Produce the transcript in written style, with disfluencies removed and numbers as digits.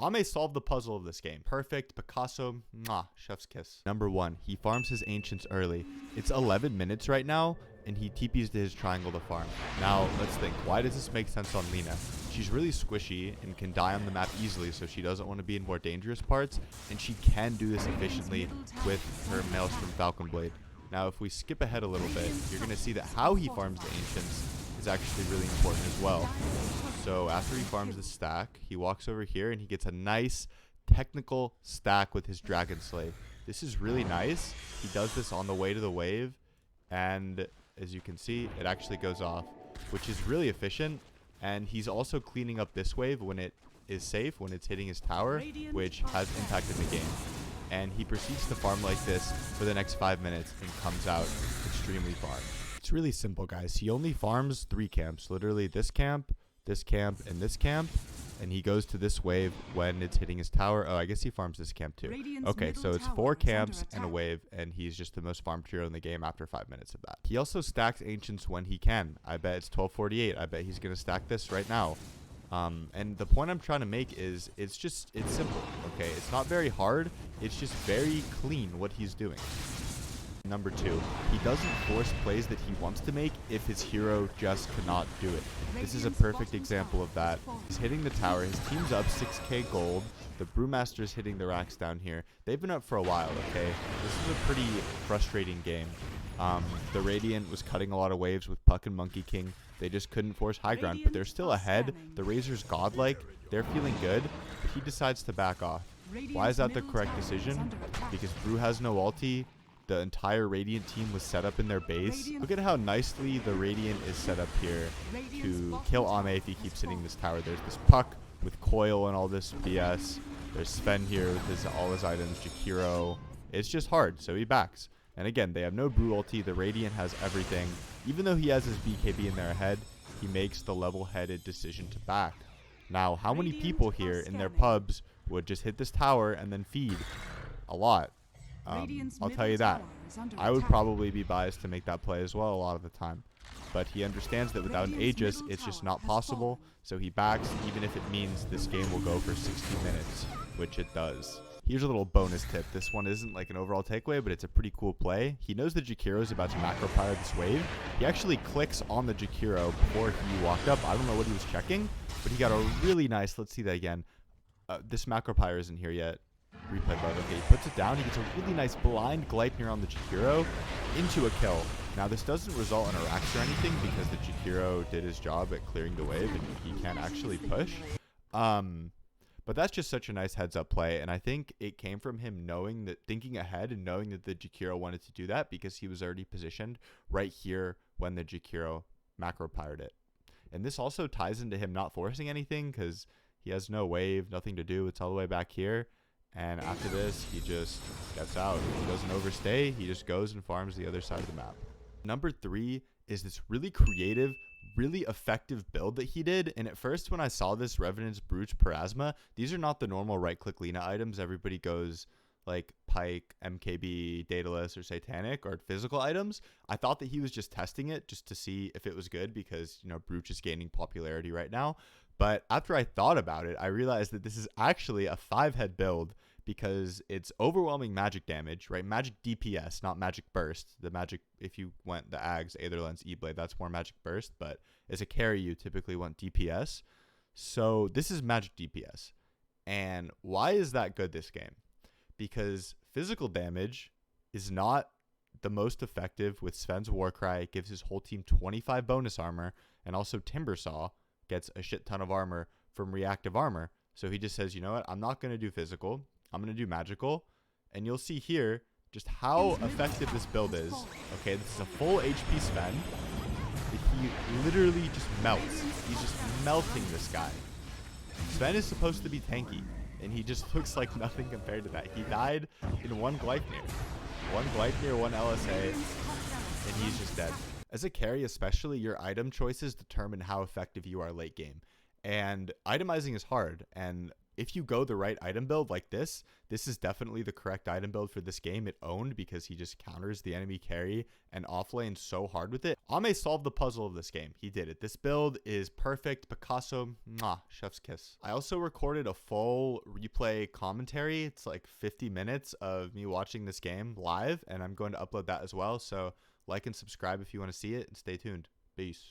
Ame solved the puzzle of this game. Perfect. Picasso. Mwah. Chef's kiss. Number 1. He farms his ancients early. It's 11 minutes right now, and he TPs to his triangle to farm. Now, let's think. Why does this make sense on Lina? She's really squishy and can die on the map easily, so she doesn't want to be in more dangerous parts, and she can do this efficiently with her Maelstrom Falcon Blade. Now, if we skip ahead a little bit, you're going to see that how he farms the ancients is actually really important as well. So after he farms the stack, he walks over here and he gets a nice technical stack with his Dragon Slave. This is really nice. He does this on the way to the wave, and as you can see, it actually goes off, which is really efficient. And he's also cleaning up this wave when it is safe, when it's hitting his tower, which has impacted the game. And he proceeds to farm like this for the next 5 minutes and comes out extremely far. It's really simple, guys. He only farms 3 camps, literally this camp, and this camp, and he goes to this wave when it's hitting his tower. Oh, I guess he farms this camp too. Okay, so it's 4 camps and a wave, and he's just the most farmed hero in the game after 5 minutes of that. He also stacks ancients when he can. I bet it's 1248. I bet he's gonna stack this right now. And the point I'm trying to make is it's simple. Okay, it's not very hard. It's just very clean what he's doing. Number 2, he doesn't force plays that he wants to make if his hero just cannot do it. This is a perfect example of that. He's hitting the tower. His team's up 6k gold. The Brewmaster's hitting the racks down here. They've been up for a while, okay? This is a pretty frustrating game. The Radiant was cutting a lot of waves with Puck and Monkey King. They just couldn't force high ground, but they're still ahead. The Razor's godlike. They're feeling good, but he decides to back off. Why is that the correct decision? Because Brew has no ulti. The entire Radiant team was set up in their base. Look at how nicely the Radiant is set up here to kill Ame if he keeps hitting this tower. There's this Puck with Coil and all this BS. There's Sven here with all his items, Jakiro. It's just hard, so he backs. And again, they have no Brew ulti. The Radiant has everything. Even though he has his BKB in their head, he makes the level-headed decision to back. Now, how many people here in their pubs would just hit this tower and then feed? A lot. I'll tell you that. I would probably be biased to make that play as well a lot of the time. But he understands that without an Aegis, it's just not possible. So he backs, even if it means this game will go for 60 minutes, which it does. Here's a little bonus tip. This one isn't like an overall takeaway, but it's a pretty cool play. He knows the Jakiro is about to macro pyre this wave. He actually clicks on the Jakiro before he walked up. I don't know what he was checking, but he got a really nice, let's see that again. This macro pyre isn't here yet. Replay button. Okay, he puts it down. He gets a really nice blind Gleipnir on the Jakiro into a kill. Now, this doesn't result in a Rax or anything because the Jakiro did his job at clearing the wave and he can't actually push. But that's just such a nice heads-up play, and I think it came from him thinking ahead and knowing that the Jakiro wanted to do that because he was already positioned right here when the Jakiro macro pyred it. And this also ties into him not forcing anything because he has no wave, nothing to do. It's all the way back here. And after this, he just gets out. He doesn't overstay. He just goes and farms the other side of the map. Number 3 is this really creative, really effective build that he did. And at first, when I saw this Revenant's Brooch Parasma, these are not the normal right-click Lina items. Everybody goes like Pike, MKB, Daedalus, or Satanic, or physical items. I thought that he was just testing it just to see if it was good because, you know, Brooch is gaining popularity right now. But after I thought about it, I realized that this is actually a 5-head build because it's overwhelming magic damage, right? Magic DPS, not magic burst. The magic, if you went the Ags, Aetherlens, E-Blade, that's more magic burst. But as a carry, you typically want DPS. So this is magic DPS. And why is that good this game? Because physical damage is not the most effective with Sven's Warcry. It gives his whole team 25 bonus armor. And also Timbersaw gets a shit ton of armor from reactive armor. So he just says, you know what? I'm not going to do physical. I'm going to do magical. And you'll see here just how effective this build is. Okay, this is a full HP Sven. He literally just melts. He's just melting this guy. Sven is supposed to be tanky, and he just looks like nothing compared to that. He died in one Gleipnir. One Gleipnir, one LSA, and he's just dead. As a carry especially, your item choices determine how effective you are late game. And itemizing is hard, and if you go the right item build like this is definitely the correct item build for this game. It owned because he just counters the enemy carry and offlane so hard with it. Ame solved the puzzle of this game. He did it. This build is perfect. Picasso, mwah, chef's kiss. I also recorded a full replay commentary. It's like 50 minutes of me watching this game live, and I'm going to upload that as well. So like and subscribe if you want to see it, and stay tuned. Peace.